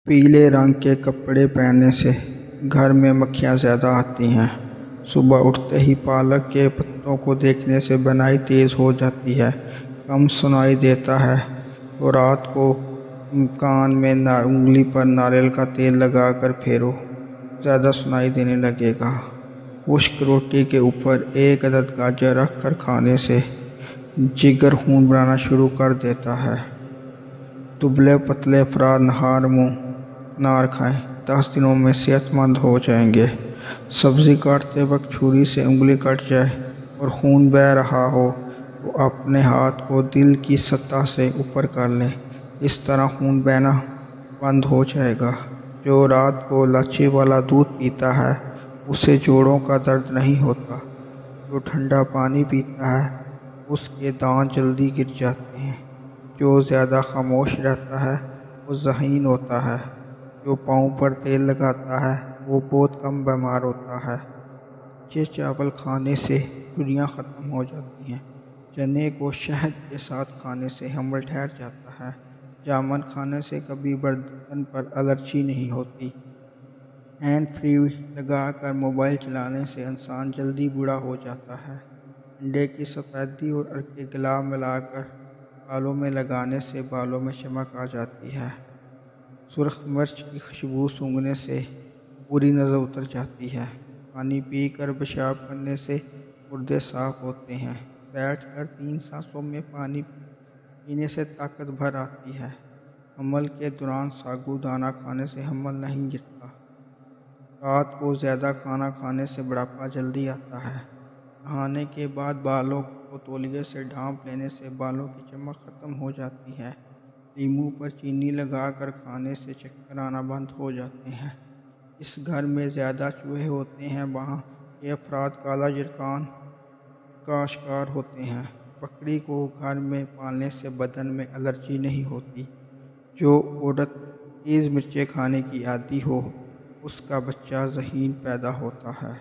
پیلے رنگ کے کپڑے پہننے سے گھر میں مکھیاں زیادہ آتی ہیں۔ صبح اٹھتے ہی پالک کے پتوں کو دیکھنے سے بینائی تیز ہو جاتی ہے، کم سنائی دیتا ہے۔ تو رات کو کان میں انگلی پر ناریل کا تیل لگا کر پھیرو، زیادہ سنائی دینے لگے گا۔ خشک روٹی کے اوپر ایک عدد گاجر رکھ کر کھانے سے جگر خون بنانا شروع کر دیتا ہے۔ دبلے پتلے افراد نہار منہ نار کھائیں، 10 دنوں میں صحت مند ہو جائیں گے۔ سبزی کاٹتے وقت چھری سے انگلی کٹ جائے اور خون بہہ رہا ہو تو اپنے ہاتھ کو دل کی سطح سے اوپر کر لیں، اس طرح خون بہنا بند ہو جائے گا۔ جو رات کو الائچی والا دودھ پیتا ہے اسے جوڑوں کا درد نہیں ہوتا۔ جو ٹھنڈا پانی پیتا ہے اس کے دانت جلدی گر جاتے ہیں۔ جو زیادہ خاموش رہتا ہے وہ ذہین ہوتا ہے۔ جو پاؤں پر تیل لگاتا ہے وہ بہت کم بیمار ہوتا ہے۔ کچے چاول کھانے سے جھریاں ختم ہو جاتی ہیں۔ چنے کو شہد کے ساتھ کھانے سے حمل ٹھہر جاتا ہے۔ جامن کھانے سے کبھی برتن پر الرجی نہیں ہوتی۔ ہینڈ فری لگا کر موبائل چلانے سے انسان جلدی بوڑھا ہو جاتا ہے۔ انڈے کی سفیدی اور ارکے گلاب ملا کر بالوں میں لگانے سے بالوں میں چمک آ جاتی ہے۔ سرخ مرچ کی خوشبو سونگھنے سے بری نظر اتر جاتی ہے۔ پانی پی کر پیشاب کرنے سے گردے صاف ہوتے ہیں۔ بیٹھ کر 3 سانسوں میں پانی پینے سے طاقت بھر آتی ہے۔ حمل کے دوران ساگو دانہ کھانے سے حمل نہیں گرتا۔ رات کو زیادہ کھانا کھانے سے بڑھاپا جلدی آتا ہے۔ نہانے کے بعد بالوں کو تولیے سے ڈھانپ لینے سے بالوں کی چمک ختم ہو جاتی ہے۔ لیموں پر چینی لگا کر کھانے سے چکر آنا بند ہو جاتے ہیں۔ جس گھر میں زیادہ چوہے ہوتے ہیں وہاں کے افراد کالا جرثومہ کا شکار ہوتے ہیں۔ بکری کو گھر میں پالنے سے بدن میں الرجی نہیں ہوتی۔ جو عورت تیز مرچیں کھانے کی عادی ہو اس کا بچہ ذہین پیدا ہوتا ہے۔